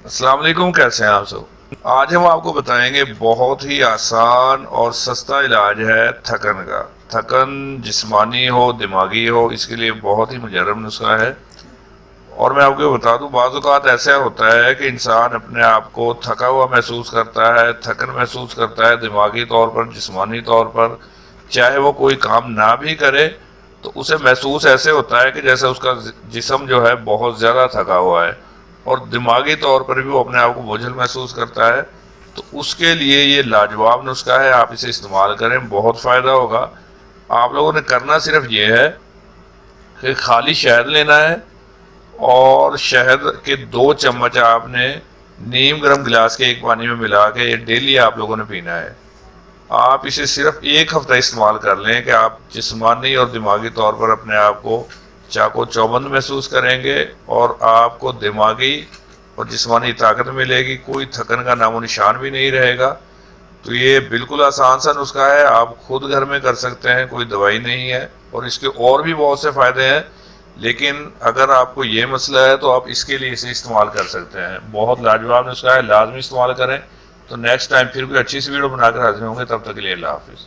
السلام علیکم، کیسے ہیں آپ سب؟ آج ہم آپ کو بتائیں گے بہت ہی آسان اور سستا علاج ہے تھکن کا۔ تھکن جسمانی ہو دماغی ہو، اس کے لیے بہت ہی مجرب نسخہ ہے۔ اور میں آپ کو بتا دوں، بعض اوقات ایسا ہوتا ہے کہ انسان اپنے آپ کو تھکا ہوا محسوس کرتا ہے، تھکن محسوس کرتا ہے دماغی طور پر، جسمانی طور پر، چاہے وہ کوئی کام نہ بھی کرے تو اسے محسوس ایسے ہوتا ہے کہ جیسے اس کا جسم جو ہے بہت زیادہ تھکا ہوا ہے، اور دماغی طور پر بھی وہ اپنے آپ کو بوجھل محسوس کرتا ہے۔ تو اس کے لیے یہ لاجواب نسخہ ہے، آپ اسے استعمال کریں، بہت فائدہ ہوگا۔ آپ لوگوں نے کرنا صرف یہ ہے کہ خالی شہد لینا ہے، اور شہد کے 2 چمچ آپ نے نیم گرم گلاس کے ایک پانی میں ملا کے یہ ڈیلی آپ لوگوں نے پینا ہے۔ آپ اسے صرف 1 ہفتہ استعمال کر لیں کہ آپ جسمانی اور دماغی طور پر اپنے آپ کو چاقو چوبند محسوس کریں گے، اور آپ کو دماغی اور جسمانی طاقت ملے گی، کوئی تھکن کا نام و نشان بھی نہیں رہے گا۔ تو یہ بالکل آسان سا نسخہ ہے، آپ خود گھر میں کر سکتے ہیں، کوئی دوائی نہیں ہے، اور اس کے اور بھی بہت سے فائدے ہیں۔ لیکن اگر آپ کو یہ مسئلہ ہے تو آپ اس کے لیے اسے استعمال کر سکتے ہیں، بہت لاجواب نسخہ ہے، لازمی استعمال کریں۔ تو نیکسٹ ٹائم پھر کوئی اچھی سی ویڈیو بنا کر حاضر ہوں گے، تب تک کے لیے اللہ حافظ۔